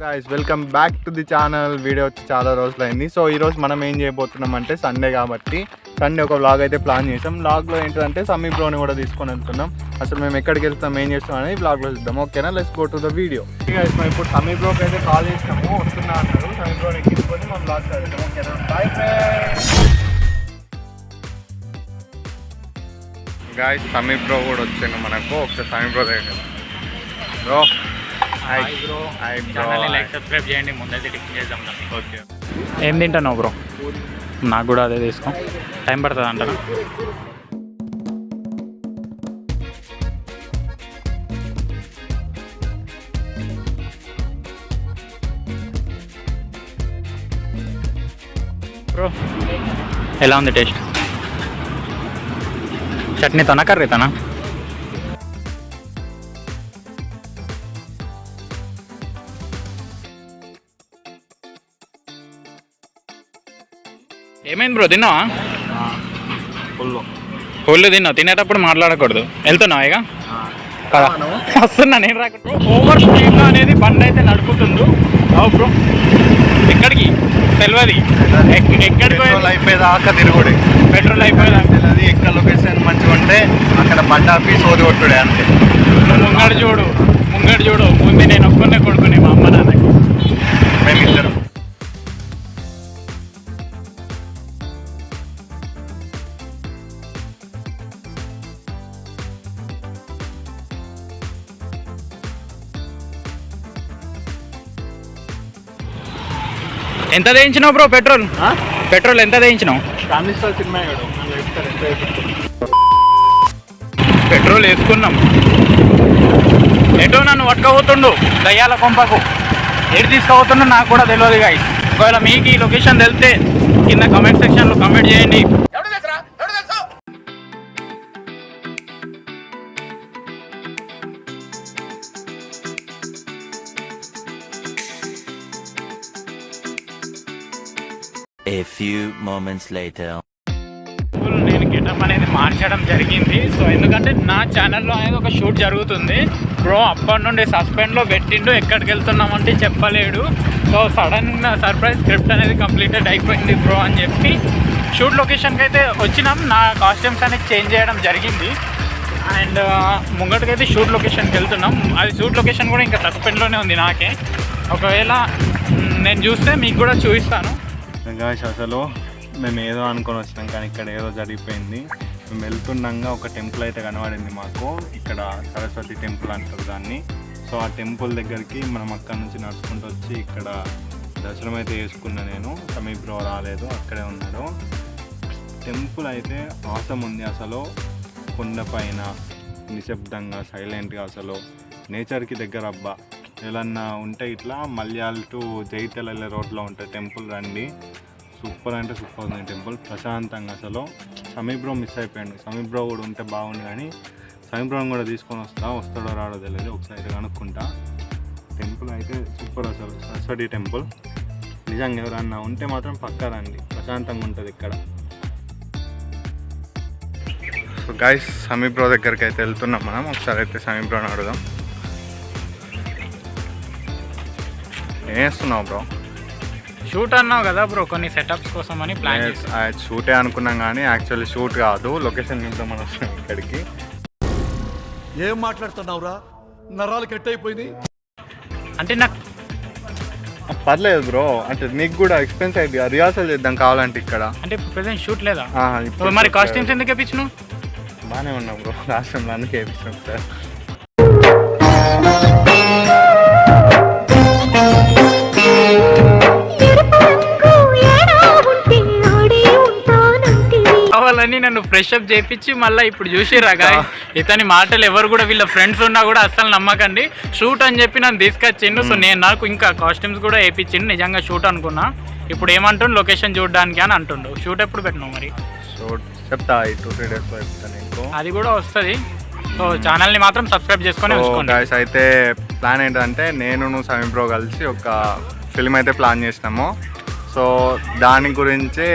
Guys welcome back to the channel. Video వచ్చి చాలా రోజులైంది. సో ఈరోజు మనం ఏం చేయబోతున్నాం అంటే సండే కాబట్టి సండే ఒక వ్లాగ్ అయితే ప్లాన్ చేసాం. వ్లాగ్లో ఏంటంటే సమ్మీ బ్రోని కూడా తీసుకొని వెళ్తున్నాం. అసలు మేము ఎక్కడికి వెళ్తాం, ఏం చేస్తాం అనేది వ్లాగ్లో చూద్దాం. ఓకేనా, let's go to the video. Guys మేము ఇప్పుడు సమ్మీ బ్రోకి అయితే కాల్ చేసినాము, వస్తున్నా అన్నారు. సమ్మీ బ్రోని ఎక్కించుకొని మనం వ్లాగ్ చేద్దాం. ఓకేనా, బాయ్ ఫ్రెండ్స్. గాయస్ సమ్మీ బ్రో కూడా వచ్చాను మనకు. ఒకసారి సమ్మీ బ్రో దగ్గర బ్రో లైక్ సబ్స్క్రైబ్ చేయండి. ముందైతే టిఫిన్ చేద్దాం. ఓకే, ఏం తింటాను బ్రో? నాకు కూడా అదే తీసుకో. టైం పడుతుంది అంటారా? బ్రో ఎలా ఉంది టేస్ట్? చట్నీతోనా కర్రీతోనా? ఏమైంది బ్రో, తిన్నావా? ఫుల్ తిన్నావు. తినేటప్పుడు మాట్లాడకూడదు. వెళ్తున్నావా ఇక? వస్తున్నా నేను రాకుండా. ఓవర్ స్పీడ్లో అనేది బండి అయితే నడుపుతుండు. బ్రో ఎక్కడికి తెలియదు. ఎక్కడికి అయిపోయేదాకా తిరుగుడే, పెట్రోల్ అయిపోయేదాకా తెలియదు. ఎక్కడ లొకేషన్ మంచిగా ఉంటే అక్కడ బండి ఆపి సోది కొట్టుడే అంతే. ముంగడు చూడు. ముందు నేను ఒక్కనే కొడుకునే మా అమ్మ నాన్నకి. మేమిద్దరం ఎంత వేయించినావు బ్రో పెట్రోల్? పెట్రోల్ ఎంత వేయించినావు? పెట్రోల్ వేసుకున్నాం. ఎటో నన్ను పట్టుకపోతుండు దయ్యాల కొంపకు. ఎటు తీసుకుపోతుండో నాకు కూడా తెలియదు గాయ్స్. ఒకవేళ మీకు ఈ లొకేషన్ తెలిస్తే కింద కామెంట్ సెక్షన్లో కామెంట్ చేయండి. A few moments later. నేను గెటప్ అనేది మార్చడం జరిగింది. సో ఎందుకంటే నా ఛానల్లో అనేది ఒక షూట్ జరుగుతుంది. బ్రో అప్పటి నుండి సస్పెండ్లో పెట్టిండు. ఎక్కడికి వెళ్తున్నామంటే చెప్పలేడు. సో సడన్గా సర్ప్రైజ్ స్క్రిప్ట్ అనేది కంప్లీటెడ్ అయిపోయింది బ్రో అని చెప్పి షూట్ లొకేషన్కి అయితే వచ్చినాం. నా కాస్ట్యూమ్స్ అనేది చేంజ్ చేయడం జరిగింది. అండ్ ముంగటికైతే షూట్ లొకేషన్కి వెళ్తున్నాం. అది షూట్ లొకేషన్ కూడా ఇంకా సస్పెండ్లోనే ఉంది నాకే. ఒకవేళ నేను చూస్తే మీకు కూడా చూపిస్తాను. గాయస్ అసలు మేము ఏదో అనుకొని వచ్చినాం, కానీ ఇక్కడ ఏదో జరిగిపోయింది. మేము వెళ్తుండగా ఒక టెంపుల్ అయితే కనబడింది మాకు. ఇక్కడ సరస్వతి టెంపుల్ అంటారు దాన్ని. సో ఆ టెంపుల్ దగ్గరికి మనం అక్కడ నుంచి నడుచుకుంటూ వచ్చి ఇక్కడ దర్శనం అయితే చేసుకున్నా నేను. సమీ బ్రో రాలేదు, అక్కడే ఉన్నాడు. టెంపుల్ అయితే ఆసమ్ ఉంది. అసలు కొండపైన నిశ్శబ్దంగా సైలెంట్గా అసలు నేచర్కి దగ్గర. అబ్బా ఏదన్నా ఉంటే ఇట్లా మల్యాల్ టు జైతెల్ వెళ్ళే రోడ్లో ఉంటుంది టెంపుల్. రండి, సూపర్ అంటే సూపర్ ఉంది టెంపుల్. ప్రశాంతంగా అసలు. సమీ బ్రో మిస్ అయిపోయాడు. సమీ బ్రో కూడా ఉంటే బాగుంది, కానీ సమీ బ్రోని కూడా తీసుకొని వస్తాడో రాడో తెలియదు. ఒకసారి కనుక్కుంటా. టెంపుల్ అయితే సూపర్ అసలు, సరస్వతి టెంపుల్. నిజంగా ఎవరన్నా ఉంటే మాత్రం పక్కా రండి, ప్రశాంతంగా ఉంటుంది ఇక్కడ. సో గాయస్ సమీ బ్రో దగ్గరికి అయితే వెళ్తున్నాం మనం. ఒకసారి అయితే సమీ బ్రోని అడుగుదాం. ఏం చేస్తున్నావు బ్రో? షూట్ అన్నావు కదా బ్రో, కొన్ని సెటప్స్ కోసం అని ప్లాన్ చేస్తాం. షూటే అనుకున్నాం, కానీ యాక్చువల్లీ షూట్ కాదు, లొకేషన్ నింపుతాం మనం ఇక్కడికి. ఏం మాట్లాడుతున్నావురా? నరాలు కట్ అయిపోయింది. అంటే నాకు పర్లేదు బ్రో, అంటే నీకు కూడా ఎక్స్పెన్స్ అయితే రిహార్సల్ చేద్దాం కావాలంటే ఇక్కడ. అంటే ప్రెసెంట్ షూట్ లేదా? ఇప్పుడు మరి కాస్ట్యూమ్స్ ఎందుకు వేయించినావు? బాగానే ఉన్నాం బ్రో, రాష్ట్రంలో అందుకే వేయించినాం సార్. కావాలని నన్ను ఫ్రెష్ అప్ చేయించి మళ్ళీ ఇప్పుడు చూసిరాగా ఇతని మాటలు ఎవరు కూడా వీళ్ళ ఫ్రెండ్స్ ఉన్నా కూడా అస్సలు నమ్మకండి. షూట్ అని చెప్పి నన్ను తీసుకొచ్చిండు. సో నేను నాకు ఇంకా కాస్ట్యూమ్స్ కూడా వేయించిండు. నిజంగా షూట్ అనుకున్నా. ఇప్పుడు ఏమంటుండు లొకేషన్ చూడడానికి అని అంటుండు. షూట్ ఎప్పుడు పెట్టినావు మరి? షూట్ చెప్తా 2-3 డేస్లో చెప్తాను నీకు. అది కూడా వస్తుంది. సో ఛానల్ని మాత్రం సబ్స్క్రైబ్ చేసుకొని ఉంచుకోండి. గాయ్స్ అయితే ప్లాన్ ఏంటంటే నేను సమీ బ్రో కలిసి ఒక ఫిల్మ్ అయితే ప్లాన్ చేసినాము. సో దాని గురించి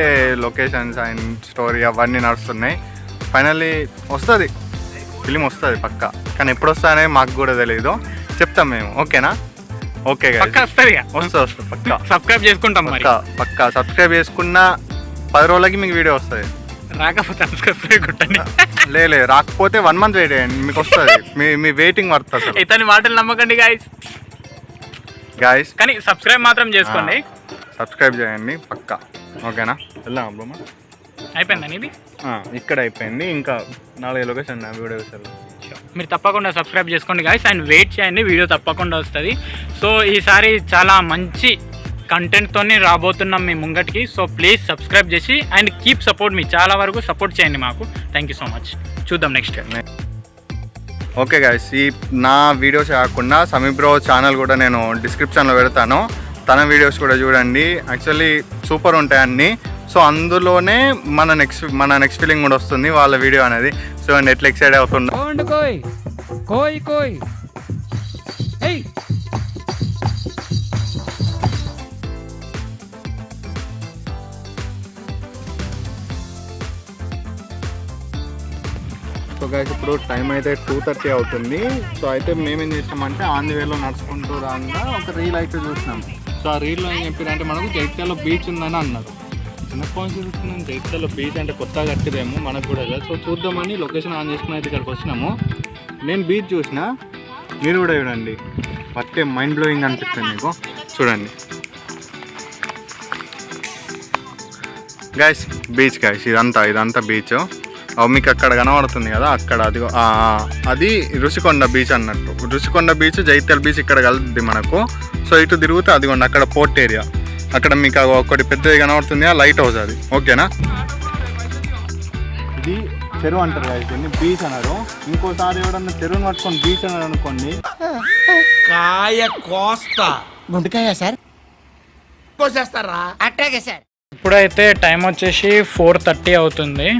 లొకేషన్స్ అండ్ స్టోరీ అవన్నీ నడుస్తున్నాయి. ఫైనల్లీ వస్తుంది, ఫిలిం వస్తుంది పక్కా. కానీ ఎప్పుడు వస్తుందనే మాకు కూడా తెలియదు, చెప్తాం మేము. ఓకేనా? ఓకే పక్కా వస్తుంది ఇక. వస్తుంది పక్కా సబ్స్క్రైబ్ చేసుకుంటాం మరి. పక్కా సబ్స్క్రైబ్ చేసుకున్న 10 రోజులకి మీకు వీడియో వస్తుంది. రాకపోతే సబ్స్క్రైబ్ కొట్టండి. లేదు రాకపోతే 1 month వెయిట్ చేయండి, మీకు వస్తుంది. మీ వెయిటింగ్ వర్త్ అసలు. ఇతని మాటలు నమ్మకండి గాయస్, కానీ సబ్స్క్రైబ్ మాత్రం చేసుకోండి. సబ్స్క్రైబ్ చేయండి పక్కా. ఓకేనా, వెళ్దాం బ్రో. అయిపోయిందని ఇది ఇక్కడ అయిపోయింది. ఇంకా 4 లొకేషన్ వీడియో వస్తుంది. మీరు తప్పకుండా సబ్స్క్రైబ్ చేసుకోండి గాయస్, అండ్ వెయిట్ చేయండి, వీడియో తప్పకుండా వస్తుంది. సో ఈసారి చాలా మంచి కంటెంట్తో రాబోతున్నాం మీ ముంగటికి. సో ప్లీజ్ సబ్స్క్రైబ్ చేసి అండ్ కీప్ సపోర్ట్ మీ. చాలా వరకు సపోర్ట్ చేయండి మాకు. Thank you so much. చూద్దాం నెక్స్ట్. ఓకే గాయస్, ఈ నా వీడియోస్ కాకుండా సమీప్ బ్రో ఛానల్ కూడా నేను డిస్క్రిప్షన్లో పెడతాను. తన వీడియోస్ కూడా చూడండి, యాక్చువల్లీ సూపర్ ఉంటాయి అన్నీ. సో అందులోనే మన నెక్స్ట్ ఫీలింగ్ కూడా వస్తుంది వాళ్ళ వీడియో అనేది. సో ఎట్లా ఎక్సైడ్ అవుతుందో. సో గైస్, ఇప్పుడు టైం అయితే 2:30 అవుతుంది. సో అయితే మేమేం చేసామంటే ఆన్ ది వేలో నడుచుకుంటూ రాగా ఒక రీల్ అయితే చూసినాం. సో ఆ రీల్లో ఏం చెప్పారంటే మనకు జైత్యాలలో బీచ్ ఉందని అన్నారు. చిన్నప్పటి నుంచి చూస్తున్నాం జైత్యాలలో బీచ్ అంటే కొత్తగా కట్టిదేమో మనకు కూడా. సో చూద్దామని లొకేషన్ ఆన్ చేసుకుని అయితే ఇక్కడికి వచ్చినాము. నేను బీచ్ చూసిన, మీరు కూడా చూడండి. పట్టే మైండ్ బ్లోయింగ్ అనిపిస్తుంది మీకు. చూడండి గైస్, బీచ్ గైస్, ఇదంతా బీచ్. మీకు అక్కడ కనబడుతుంది కదా, అక్కడ అది ఋషికొండ బీచ్ అన్నట్టు. ఋషికొండ బీచ్, జైత్యాల బీచ్ ఇక్కడ కలుద్ది మనకు. సో ఇటు తిరుగుతే అదిగోండి అక్కడ పోర్ట్ ఏరియా. అక్కడ మీకు ఒకటి పెద్దది కనబడుతుంది, ఆ లైట్ హౌస్ అది. ఓకేనా, ఇది చెరువు అంటారు కదా, దీన్ని బీచ్ అన్నారు. ఇంకోసారి ఎవడన్నా చెరువుని పట్టుకొని బీచ్ అన్నారు అనుకోండి, కాయ కోస్తా. గుండెకాయ సార్ కోసేస్తారా? అట్టాగే సార్. ఇప్పుడైతే టైం వచ్చేసి 4:30 అవుతుంది.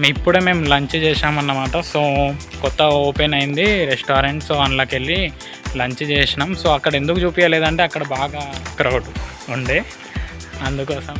ఇప్పుడే మేము లంచ్ చేసామన్నమాట. సో కొత్త ఓపెన్ అయింది రెస్టారెంట్. సో అందులోకి వెళ్ళి లంచ్ చేసినాం. సో అక్కడ ఎందుకు చూపించలేదంటే అక్కడ బాగా క్రౌడ్ ఉండే, అందుకోసం.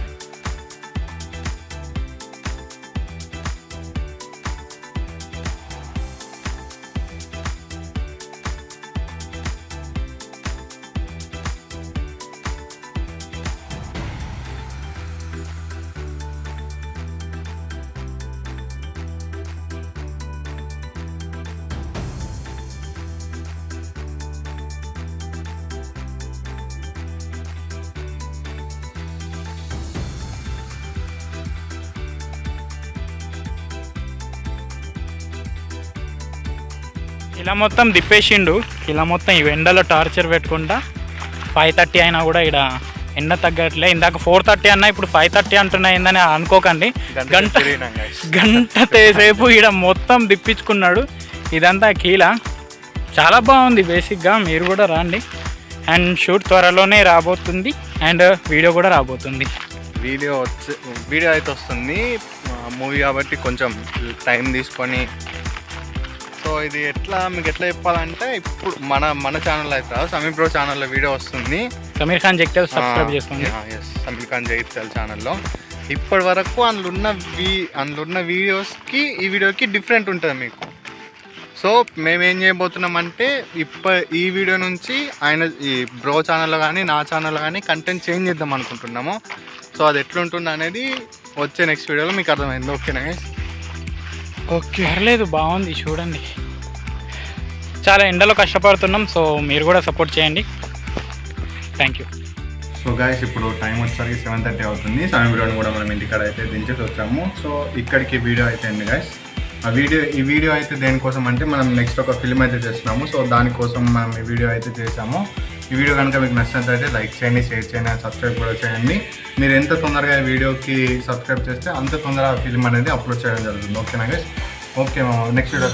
ఇలా మొత్తం దిప్పేసిండు. ఇలా మొత్తం ఈ ఎండలో టార్చర్ పెట్టుకుంటా 5:30 అయినా కూడా ఇక్కడ ఎండ తగ్గట్లే. ఇందాక 4:30 అన్నా, ఇప్పుడు 5:30 అంటున్నా. ఏందని అనుకోకండి, గంట సేపు ఇక్కడ మొత్తం దిప్పించుకున్నాడు. ఇదంతా కీలా చాలా బాగుంది. బేసిక్గా మీరు కూడా రండి. అండ్ షూట్ త్వరలోనే రాబోతుంది, అండ్ వీడియో కూడా రాబోతుంది. వీడియో అయితే వస్తుంది. మూవీ కాబట్టి కొంచెం టైం తీసుకొని. సో ఇది మీకు ఎట్లా చెప్పాలంటే, ఇప్పుడు మన ఛానల్ అయితే సమీప్ బ్రో ఛానల్లో వీడియో వస్తుంది. సమీర్ ఖాన్ జైత్యాల్ సబ్స్క్రైబ్ చేసుకోండి. సమీర్ ఖాన్ జైత్యాల్ ఛానల్లో ఇప్పటి వరకు అందులో ఉన్న వీడియోస్కి ఈ వీడియోకి డిఫరెంట్ ఉంటుంది మీకు. సో మేమేం చేయబోతున్నామంటే ఈ వీడియో నుంచి ఈ బ్రో ఛానల్లో కానీ నా ఛానల్లో కానీ కంటెంట్ చేంజ్ చేద్దాం అనుకుంటున్నాము. సో అది ఎట్లుంటుంది అనేది వచ్చే నెక్స్ట్ వీడియోలో మీకు అర్థమైంది. ఓకేనా? ఓకే, పర్లేదు, బాగుంది. చూడండి, చాలా ఎండలో కష్టపడుతున్నాం. సో మీరు కూడా సపోర్ట్ చేయండి. Thank you. సో గాయస్, ఇప్పుడు టైం వచ్చేసరికి 7:30 అవుతుంది. సమీప్ బ్రోని కూడా మనం ఇంటికాడ అయితే దించేసి వచ్చాము. సో ఇక్కడికి వీడియో అయితే అండి గాయస్. ఈ వీడియో అయితే దేనికోసం అంటే మనం నెక్స్ట్ ఒక ఫిల్మ్ అయితే చేస్తున్నాము. సో దానికోసం మనం ఈ వీడియో అయితే చేసాము. ఈ వీడియో కనుక మీకు నచ్చినట్లయితే లైక్ చేయండి, షేర్ చేయండి, సబ్స్క్రైబ్ కూడా చేయండి. మీరు ఎంత తొందరగా ఈ వీడియోకి సబ్స్క్రైబ్ చేస్తే అంత తొందరగా ఫిల్మ్ అనేది అప్లోడ్ చేయడం జరుగుతుంది. ఓకేనా గైస్? Okay, next video